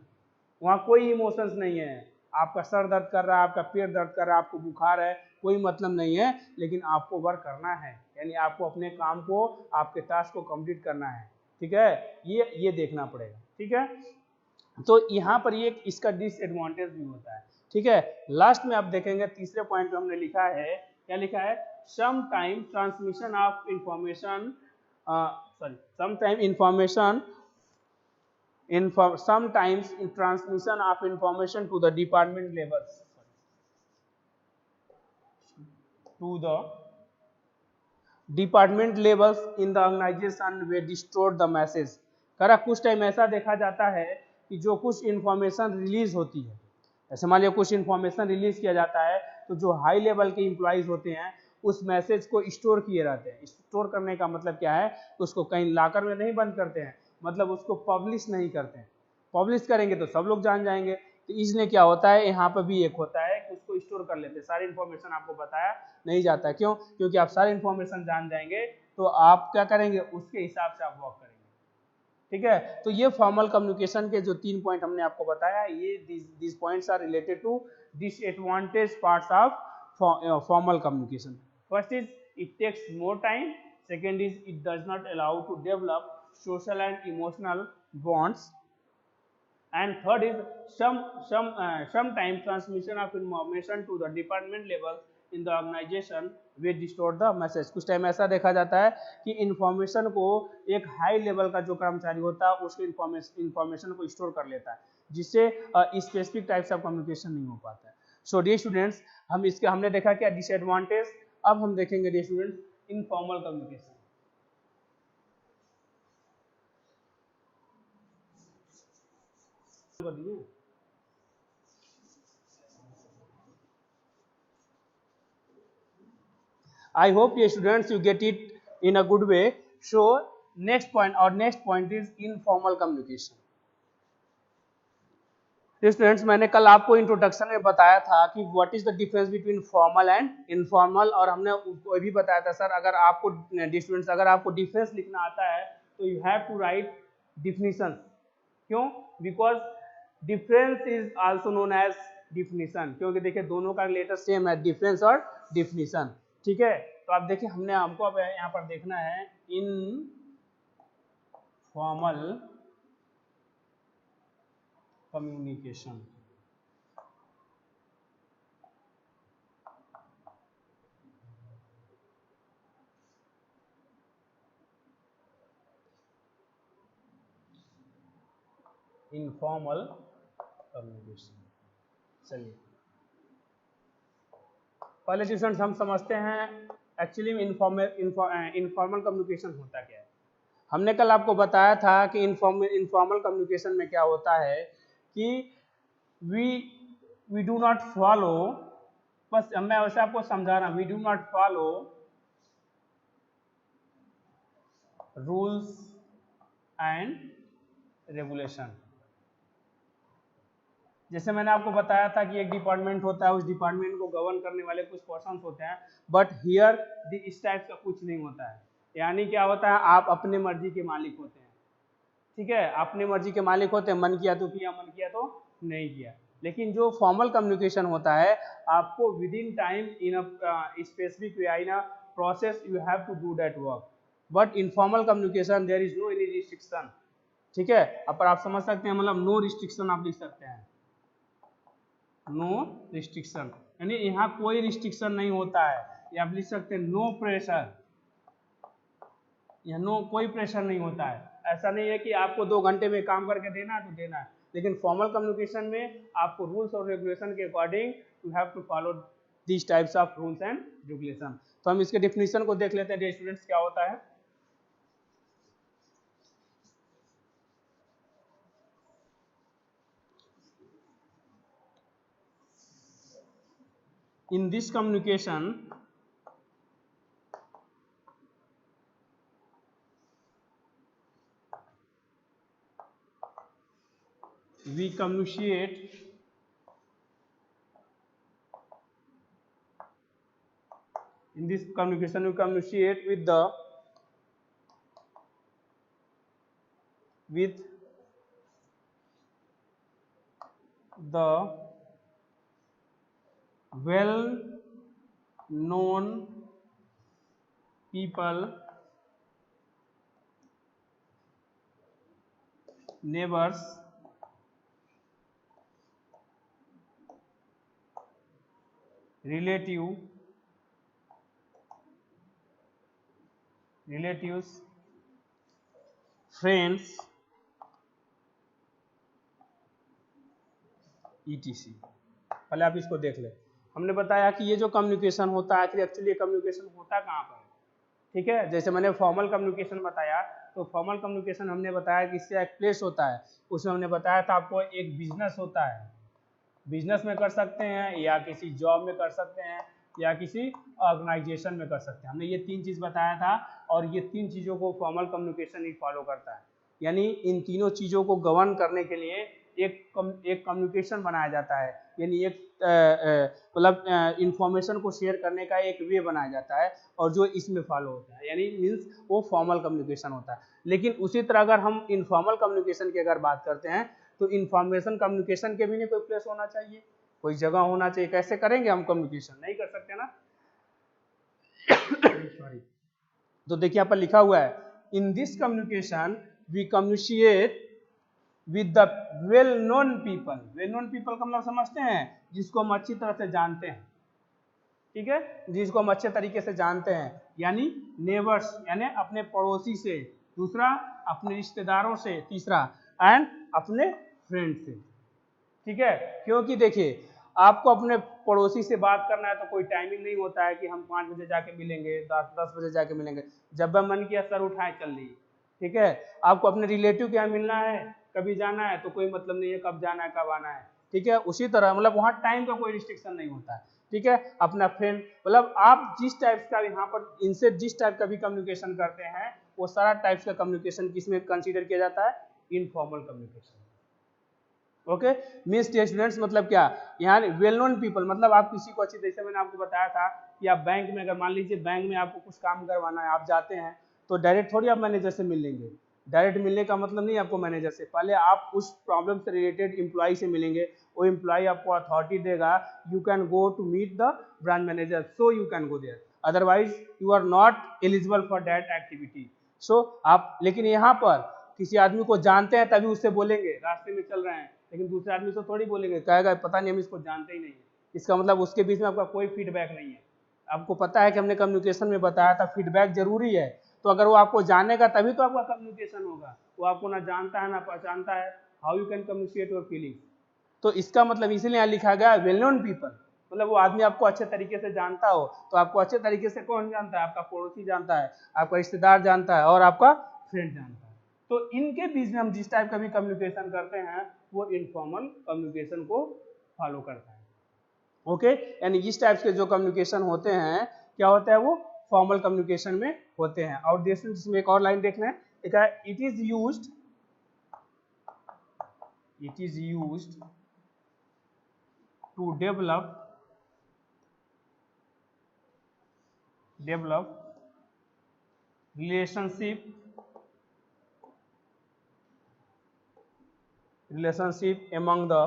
S1: वहाँ कोई emotions नहीं है, आपका sir दर्द कर रहा है, आपका पेट दर्द कर रहा है, आपको बुखार है, कोई मतलब नहीं है, लेकिन आपको वर्क करना है, यानी आपको अपने काम को, आपके टास्क को कंप्लीट करना है, ठीक है, ये देखना पड़ेगा, ठीक है। तो यहाँ पर ये इसका डिसएडवांटेज भी होता है, ठीक है। लास्ट में आप देखेंगे तीसरे पॉइंट में हमने लिखा है, क्या लिखा है, some time transmission of information, sorry, some time information sometimes in transmission of information to the department levels, to the department levels in the organization where distort the message। करा कुछ टाइम ऐसा देखा जाता है कि जो कुछ इंफॉर्मेशन रिलीज होती है, ऐसे मान लिया कुछ इंफॉर्मेशन रिलीज किया जाता है, तो जो हाई लेवल के एम्प्लॉइज होते हैं उस मैसेज को स्टोर किए रहते हैं। स्टोर करने का मतलब क्या है, उसको कहीं लाकर में नहीं बंद करते हैं, मतलब उसको पब्लिश नहीं करते हैं। पब्लिश करेंगे तो सब लोग जान जाएंगे, तो इसलिए क्या होता है, यहाँ पर भी एक होता है कि उसको स्टोर कर लेते हैं, सारी इन्फॉर्मेशन आपको बताया नहीं जाता है। क्यों? क्योंकि आप सारी इन्फॉर्मेशन जान जाएंगे तो आप क्या करेंगे, उसके हिसाब से आप वर्क करेंगे, ठीक है। तो ये फॉर्मल कम्युनिकेशन के जो 3 पॉइंट हमने आपको बताया, ये this points are related to disadvantage parts of formal communication. First is it takes more time, second is it does not allow to develop social and emotional bonds, and third is sometime transmission of information to the department level in the organization will distort the message। कुछ time ऐसा देखा जाता है कि information को एक high level का जो कर्मचारी होता है उसके इंफॉर्मेशन को स्टोर कर लेता है, जिससे स्पेसिफिक टाइप्स ऑफ कम्युनिकेशन नहीं हो पाता है। सो डियर स्टूडेंट्स, हमने देखा क्या डिसएडवांटेज, अब हम देखेंगे dear students informal communication. I hope you students you get it in a good way. So next point is informal communication। Students, मैंने कल आपको इंट्रोडक्शन में बताया था कि what is the difference between formal and informal, और हमने उसको भी बताया था सर अगर आपको स्टूडेंट्स अगर आपको डिफरेंस लिखना आता है तो you have to write definition. क्यों? Because difference is also known as definition, क्योंकि देखिए दोनों का लेटर सेम है, डिफरेंस और डिफिनीशन, ठीक है। तो आप देखिए हमको अब यहाँ पर देखना है इन फॉर्मल कम्युनिकेशन। इनफॉर्मल कम्युनिकेशन, चलिए पहले स्टूडेंट्स हम समझते हैं एक्चुअली इनफॉर्मल कम्युनिकेशन होता क्या है। हमने कल आपको बताया था कि इनफॉर्मल कम्युनिकेशन में क्या होता है कि वी डू नॉट फॉलो, बस मैं वैसे आपको समझा रहा हूं, we do not follow rules and regulation. जैसे मैंने आपको बताया था कि एक डिपार्टमेंट होता है, उस डिपार्टमेंट को गवर्न करने वाले कुछ पर्सन होते हैं, बट हियर इस टाइप का कुछ नहीं होता है। यानी क्या होता है, आप अपने मर्जी के मालिक होते हैं, ठीक है, अपने मर्जी के मालिक होते हैं, मन किया तो किया, मन किया तो नहीं किया। लेकिन जो फॉर्मल कम्युनिकेशन होता है, आपको with in time in a specific way in a process you have to do that work, but informal communication there is no any restriction, ठीक है। अब आप समझ सकते हैं, मतलब नो रिस्ट्रिक्शन आप लिख सकते हैं, नो रिस्ट्रिक्शन, यानी यहाँ कोई रिस्ट्रिक्शन नहीं होता है, या आप लिख सकते हैं नो प्रेशर, या नो कोई प्रेशर नहीं होता है। ऐसा नहीं है कि आपको 2 घंटे में काम करके देना है तो देना है, लेकिन फॉर्मल कम्युनिकेशन में आपको रूल्स और रेगुलेशन के according you have to follow this types of rules and regulation. तो हम इसके डेफिनेशन को देख लेते हैं स्टूडेंट्स, क्या होता है। In this communication, we communicate In this communication, we communicate with the well known people, neighbors, relatives, friends, etc. पहले आप इसको देख लें। हमने बताया कि ये जो कम्युनिकेशन होता है, एक्चुअली ये कम्युनिकेशन होता कहाँ पर है, ठीक है। जैसे मैंने फॉर्मल कम्युनिकेशन बताया, तो फॉर्मल कम्युनिकेशन हमने बताया कि इससे एक प्लेस होता है, उसमें हमने बताया था आपको एक बिजनेस होता है, बिजनेस में कर सकते हैं या किसी जॉब में कर सकते हैं या किसी ऑर्गेनाइजेशन में कर सकते हैं। हमने ये तीन चीज़ बताया था और ये तीन चीज़ों को फॉर्मल कम्युनिकेशन ही फॉलो करता है। यानी इन तीनों चीज़ों को गवर्न करने के लिए एक कम्युनिकेशन बनाया जाता है, यानी एक मतलब इंफॉर्मेशन को शेयर करने का एक वे बनाया जाता है और जो इसमें फॉलो होता है, यानी मीन्स वो फॉर्मल कम्युनिकेशन होता है। लेकिन उसी तरह अगर हम इनफॉर्मल कम्युनिकेशन की अगर बात करते हैं तो इन्फॉर्मेशन कम्युनिकेशन के भी नहीं कोई प्लेस होना चाहिए, कोई जगह होना चाहिए। कैसे करेंगे हम कम्युनिकेशन, नहीं कर सकते ना। सॉरी। तो देखिए यहाँ पर लिखा हुआ है, in this communication we communicate with the well known people. Well known people का मतलब समझते हैं, जिसको हम अच्छी तरह से जानते हैं, ठीक है, जिसको हम अच्छे तरीके से जानते हैं, यानी नेबर्स यानी अपने पड़ोसी से, दूसरा अपने रिश्तेदारों से, तीसरा एंड अपने फ्रेंड से, ठीक है। क्योंकि देखिए आपको अपने पड़ोसी से बात करना है तो कोई टाइमिंग नहीं होता है कि हम 5 बजे जाके मिलेंगे, 10 बजे जाके मिलेंगे, जब मन किया सर उठाए चल दी, ठीक है। आपको अपने रिलेटिव के यहाँ मिलना है, कभी जाना है तो कोई मतलब नहीं है कब जाना है कब आना है, ठीक है। उसी तरह मतलब वहाँ टाइम का कोई रिस्ट्रिक्शन नहीं होता है, ठीक है। अपना फ्रेंड मतलब आप जिस टाइप का यहाँ पर इनसे जिस टाइप का भी कम्युनिकेशन करते हैं वो सारा टाइप्स का कम्युनिकेशन किसमें कंसीडर किया जाता है, informal communication. Okay, means students मतलब क्या, यहाँ वेल नोन पीपल मतलब आप किसी को अच्छी, जैसे मैंने आपको बताया था कि आप बैंक में अगर मान लीजिए बैंक में आपको कुछ काम करवाना है, आप जाते हैं तो डायरेक्ट थोड़ी आप मैनेजर से मिल लेंगे। डायरेक्ट मिलने का मतलब नहीं आपको मैनेजर से, पहले आप उस प्रॉब्लम से रिलेटेड एम्प्लॉय से मिलेंगे, वो एम्प्लॉय आपको अथॉरिटी देगा, you can go to meet the branch manager, so you can go there, otherwise you are not eligible for that activity. So आप लेकिन यहाँ पर किसी आदमी को जानते हैं तभी उससे बोलेंगे, रास्ते में चल रहे हैं, लेकिन दूसरे आदमी से थोड़ी बोलेंगे, कहेगा पता नहीं हम इसको जानते ही नहीं है, इसका मतलब उसके बीच में आपका कोई फीडबैक नहीं है। आपको पता है कि हमने कम्युनिकेशन में बताया था फीडबैक जरूरी है, तो अगर वो आपको जानेगा तभी तो आपका कम्युनिकेशन होगा, वो आपको ना जानता है ना पहचानता है, how you can communicate your feelings. तो इसका मतलब इसीलिए यहाँ लिखा गया वेल नोन पीपल, मतलब वो आदमी आपको अच्छे तरीके से जानता हो। तो आपको अच्छे तरीके से कौन जानता है, आपका पड़ोसी जानता है, आपका रिश्तेदार जानता है और आपका फ्रेंड जानता है। तो इनके बीच में हम जिस टाइप का भी कम्युनिकेशन करते हैं वो इनफॉर्मल कम्युनिकेशन को फॉलो करता है। ओके, यानी इस टाइप के जो कम्युनिकेशन होते हैं क्या होता है, वो फॉर्मल कम्युनिकेशन में होते हैं। और जिसमें एक और लाइन देख लें, it is used to develop relationship among the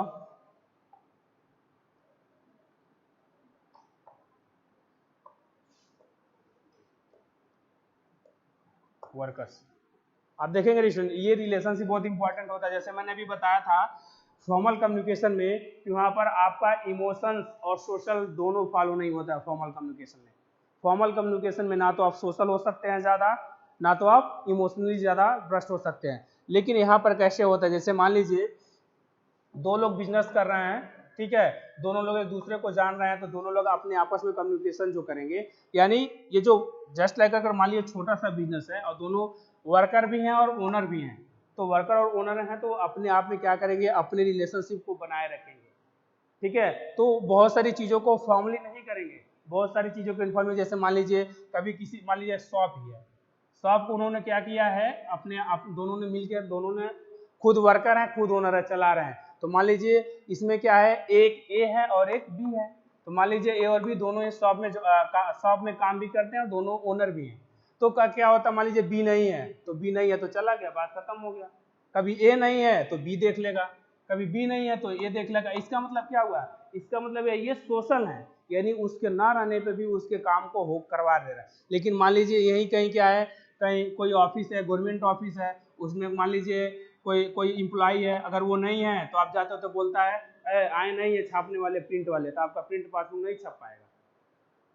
S1: workers. आप देखेंगे ये रिलेशनशिप बहुत इंपॉर्टेंट होता है। जैसे मैंने अभी बताया था फॉर्मल कम्युनिकेशन में कि वहाँ पर आपका इमोशंस और सोशल दोनों फॉलो नहीं होता है फॉर्मल कम्युनिकेशन में। फॉर्मल कम्युनिकेशन में ना तो आप सोशल हो सकते हैं ज़्यादा, ना तो आप इमोशनली ज़्यादा भ्रष्ट हो सकते हैं। लेकिन यहाँ पर कैसे होता है, जैसे मान लीजिए दो लोग बिजनेस कर रहे हैं, ठीक है, दोनों लोग एक दूसरे को जान रहे हैं, तो दोनों लोग अपने आपस में कम्युनिकेशन जो करेंगे, यानी ये जो जस्ट लाइक अगर मान लीजिए छोटा सा बिजनेस है और दोनों वर्कर भी हैं और ओनर भी हैं, तो वर्कर और ओनर हैं तो अपने आप में क्या करेंगे, अपने रिलेशनशिप को बनाए रखेंगे, ठीक है। तो बहुत सारी चीज़ों को फॉर्मली नहीं करेंगे, बहुत सारी चीज़ों को इन्फॉर्मली, जैसे मान लीजिए कभी किसी मान लीजिए शॉप ही है, शॉप को उन्होंने क्या किया है, दोनों ने मिलकर, दोनों ने खुद वर्कर हैं खुद ओनर है चला रहे हैं, तो मान लीजिए इसमें क्या है, एक ए है और एक बी है, तो मान लीजिए ए और बी दोनों इस शॉप में शॉप में काम भी करते हैं और दोनों ओनर भी हैं। तो क्या होता है, मान लीजिए बी नहीं है तो बी नहीं है तो चला गया, बात खत्म हो गया। कभी ए नहीं है तो बी देख लेगा, कभी बी नहीं है तो ए देख लेगा। इसका मतलब क्या हुआ, इसका मतलब ये सोशल है, यानी उसके ना रहने पे भी उसके काम को हो करवा दे रहा है। लेकिन मान लीजिए यही कहीं क्या है, कहीं कोई ऑफिस है, गवर्नमेंट ऑफिस है, उसमें मान लीजिए कोई कोई इम्प्लॉई है, अगर वो नहीं है तो आप जाते हो तो बोलता है आए नहीं है छापने वाले प्रिंट वाले, तो आपका प्रिंट पासबुक नहीं छप पाएगा।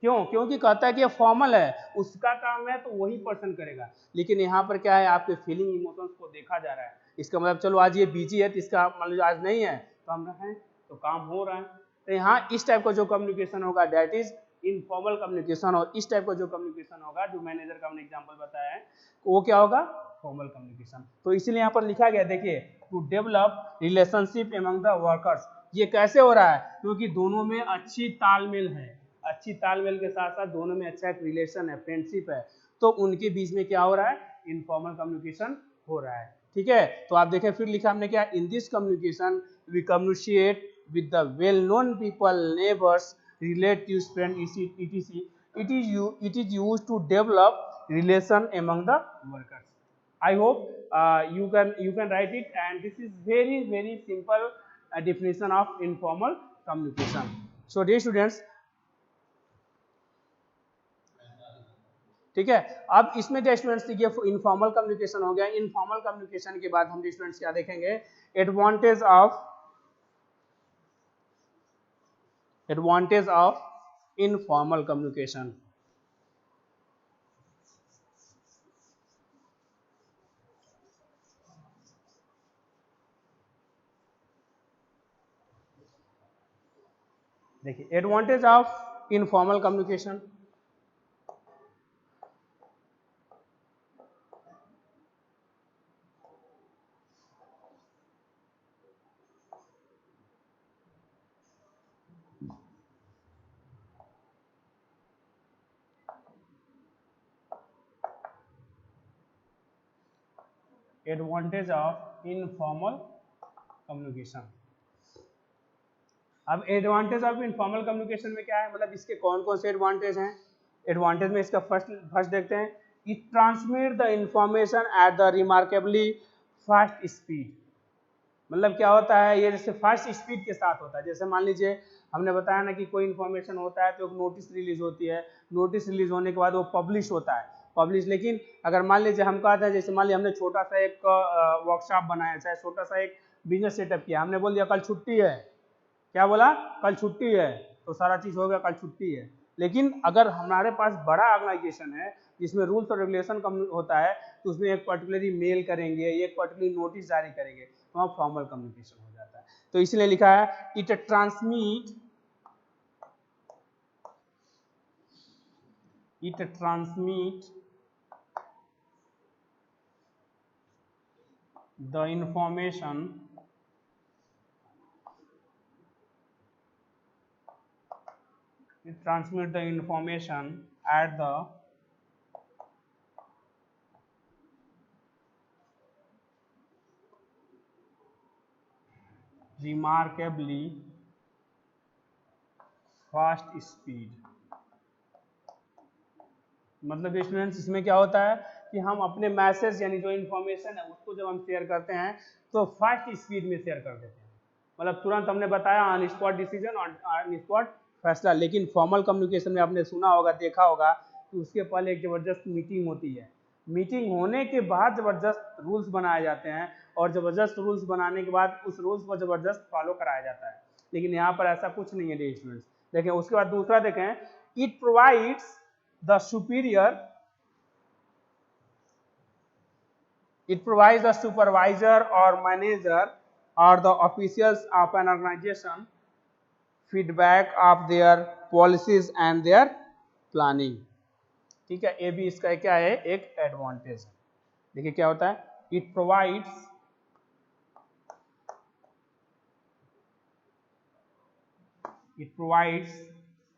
S1: क्यों? क्योंकि कहता है कि ये फॉर्मल है, उसका काम है तो वही पर्सन करेगा। लेकिन यहाँ पर क्या है, आपके फीलिंग इमोशंस को देखा जा रहा है। इसका मतलब चलो आज ये बिजी है तो इसका मान लीजिए आज नहीं है तो हम हैं तो काम हो रहा है। तो यहाँ इस टाइप का जो कम्युनिकेशन होगा दैट इज इनफॉर्मल कम्युनिकेशन, और इस टाइप का जो कम्युनिकेशन होगा जो मैनेजर का हमने एग्जाम्पल बताया है वो क्या होगा, फॉर्मल कम्युनिकेशन। तो इसलिए यहाँ पर लिखा गया, देखिए to develop relationship among the workers. ये कैसे हो रहा है, क्योंकि दोनों में अच्छी तालमेल है, अच्छी तालमेल के साथ साथ दोनों में अच्छा एक रिलेशन है, फ्रेंडशिप है, तो उनके बीच में क्या हो रहा है, इनफॉर्मल कम्युनिकेशन हो रहा है। ठीक है, तो आप देखें फिर लिखा हमने क्या, in this communication we communicate with the well-known people, neighbors, relatives, friends, etc. It is used to develop relation among the workers. I hope you can write it, and this is very simple definition of informal communication. So dear students, ठीक है, अब इसमें जो students देखिए informal communication हो गया। Informal communication के बाद हम स्टूडेंट्स क्या देखेंगे, एडवांटेज ऑफ इनफॉर्मल कम्युनिकेशन। देखिए advantage of informal communication, advantage of informal communication. अब एडवांटेज ऑफ इनफॉर्मल कम्युनिकेशन में क्या है, मतलब इसके कौन कौन से एडवांटेज हैं। एडवांटेज में इसका फर्स्ट देखते हैं, it transmit the information at the remarkably fast speed. मतलब क्या होता है, ये जैसे फास्ट स्पीड के साथ होता है। जैसे मान लीजिए हमने बताया ना कि कोई इन्फॉर्मेशन होता है तो एक नोटिस रिलीज होती है, नोटिस रिलीज होने के बाद वो पब्लिश होता है, पब्लिश। लेकिन अगर मान लीजिए हम कहते हैं, जैसे मान लीजिए हमने छोटा सा एक वर्कशॉप बनाया, चाहे छोटा सा एक बिजनेस सेटअप किया, हमने बोल दिया कल छुट्टी है, क्या बोला, कल छुट्टी है, तो सारा चीज हो गया, कल छुट्टी है। लेकिन अगर हमारे पास बड़ा ऑर्गेनाइजेशन है जिसमें रूल्स और रेगुलेशन कम होता है, तो उसमें एक पर्टिकुलरली मेल करेंगे, एक पर्टिकुलर नोटिस जारी करेंगे, तो वहाँ फॉर्मल कम्युनिकेशन हो जाता है। तो इसलिए लिखा है it transmit the information at the remarkably fast speed। मतलब स्टूडेंट्स इसमें क्या होता है कि हम अपने मैसेज यानी जो इन्फॉर्मेशन है उसको जब हम शेयर करते हैं तो फास्ट स्पीड में शेयर कर देते हैं। मतलब तुरंत हमने बताया on spot decision, on spot फैसला। लेकिन फॉर्मल कम्युनिकेशन में आपने सुना होगा, देखा होगा कि उसके पहले एक जबरदस्त मीटिंग होती है, मीटिंग होने के बाद जबरदस्त रूल्स बनाए जाते हैं, और जबरदस्त रूल्स बनाने के बाद उस रूल्स को जबरदस्त फॉलो कराया जाता है। लेकिन यहाँ पर ऐसा कुछ नहीं है डियर स्टूडेंट्स। देखें उसके बाद दूसरा देखें, it provides the superior it provides the supervisor or manager or the officials of an organization feedback of their policies and their planning। ठीक है, ये भी इसका क्या है, एक एडवांटेज है। देखिए क्या होता है, it provides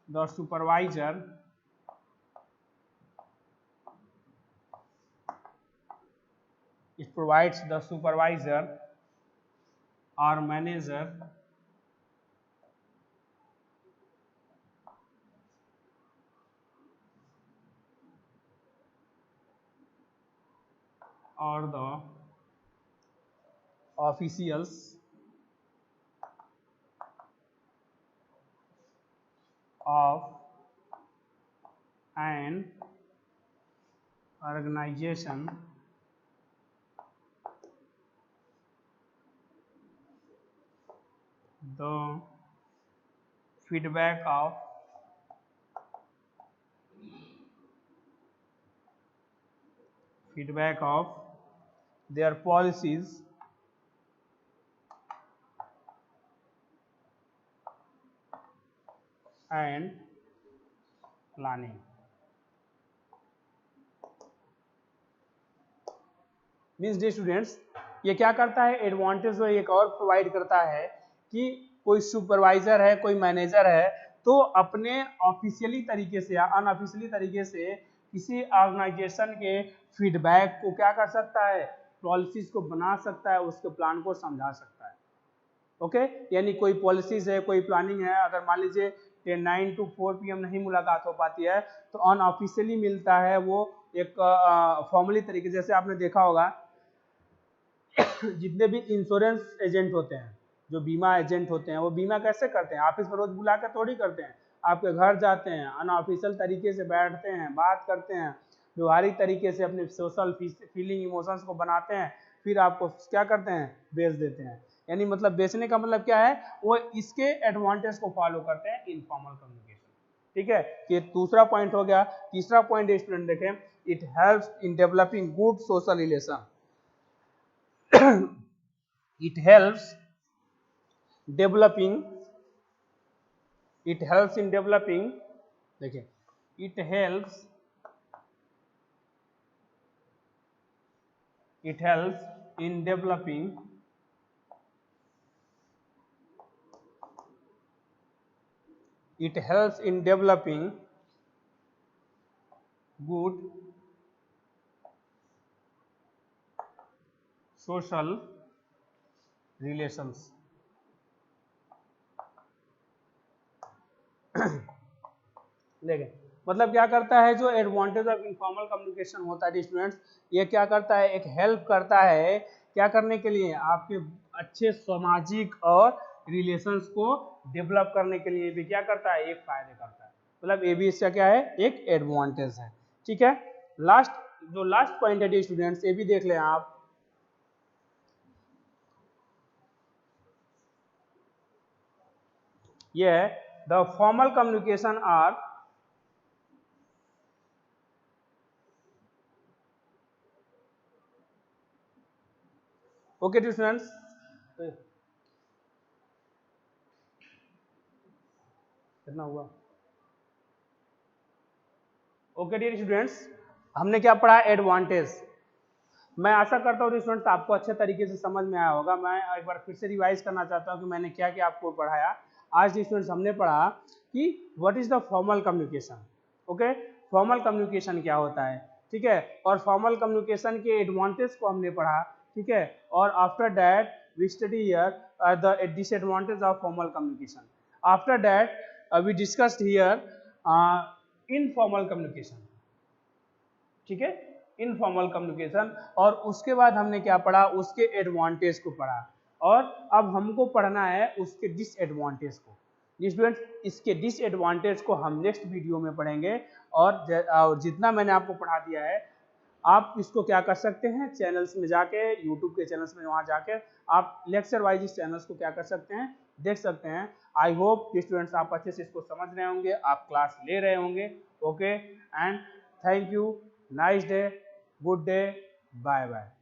S1: the supervisor or manager or the officials of an organization the feedback of their policies and planning। Means day students, ये क्या करता है, एडवांटेज जो एक और प्रोवाइड करता है कि कोई सुपरवाइजर है, कोई मैनेजर है, तो अपने ऑफिशियली तरीके से या अनऑफिशियली तरीके से किसी ऑर्गेनाइजेशन के फीडबैक को क्या कर सकता है, पॉलिसीज को बना सकता है, उसके प्लान को समझा सकता है। ओके, यानी कोई पॉलिसीज है, कोई प्लानिंग है, अगर मान लीजिए 9 to 4 PM नहीं मुलाकात हो पाती है, तो अनऑफिशियली मिलता है वो एक फॉर्मली तरीके, जैसे आपने देखा होगा जितने भी इंश्योरेंस एजेंट होते हैं, जो बीमा एजेंट होते हैं, वो बीमा कैसे करते हैं, ऑफिस में रोज बुला कर थोड़ी करते हैं, आपके घर जाते हैं, अनऑफिशियल तरीके से बैठते हैं, बात करते हैं, व्यवहारिक तरीके से अपने सोशल फीलिंग इमोशंस को बनाते हैं, फिर आपको क्या करते हैं, बेच देते हैं। यानी मतलब बेचने का मतलब क्या है, वो इसके एडवांटेज को फॉलो करते हैं, इनफॉर्मल कम्युनिकेशन। ठीक है, ये दूसरा पॉइंट हो गया। तीसरा पॉइंट स्टूडेंट देखें, it helps in developing good social relation. it helps developing देखिए, it helps in developing good social relations। देखें, मतलब क्या करता है, जो एडवांटेज ऑफ इनफॉर्मल कम्युनिकेशन होता है स्टूडेंट्स, ये क्या करता है, एक हेल्प करता है क्या करने के लिए, आपके अच्छे सामाजिक और रिलेशंस को डेवलप करने के लिए भी क्या करता है, एक फायदे करता है। मतलब ये भी इसका क्या है, एक एडवांटेज है। ठीक है, लास्ट पॉइंट है स्टूडेंट्स, ये भी देख लें आप। ये है the formal communication are okay students, कितना हुआ? ओके डियर स्टूडेंट्स, हमने क्या पढ़ा, एडवांटेज। मैं आशा करता हूँ स्टूडेंट्स आपको अच्छे तरीके से समझ में आया होगा। मैं एक बार फिर से रिवाइज करना चाहता हूँ कि मैंने क्या क्या आपको पढ़ाया। आज स्टूडेंट्स हमने पढ़ा कि what is the formal communication. Okay, formal communication क्या होता है, ठीक है, और फॉर्मल कम्युनिकेशन के एडवांटेज को हमने पढ़ा। ठीक है, और after that we study here the disadvantage of formal communication. After that we discussed here informal communication. ठीक है, इनफॉर्मल कम्युनिकेशन, और उसके बाद हमने क्या पढ़ा, उसके एडवांटेज को पढ़ा, और अब हमको पढ़ना है उसके डिसएडवांटेज को। स्टूडेंट्स इसके डिसएडवांटेज को हम नेक्स्ट वीडियो में पढ़ेंगे, और जितना मैंने आपको पढ़ा दिया है आप इसको क्या कर सकते हैं, चैनल्स में जाके, यूट्यूब के चैनल्स में वहां जाके आप लेक्चर वाइज इस चैनल्स को क्या कर सकते हैं, देख सकते हैं। आई होप स्टूडेंट्स आप अच्छे से इसको समझ रहे होंगे, आप क्लास ले रहे होंगे। Okay, and thank you, nice day, good day, bye bye.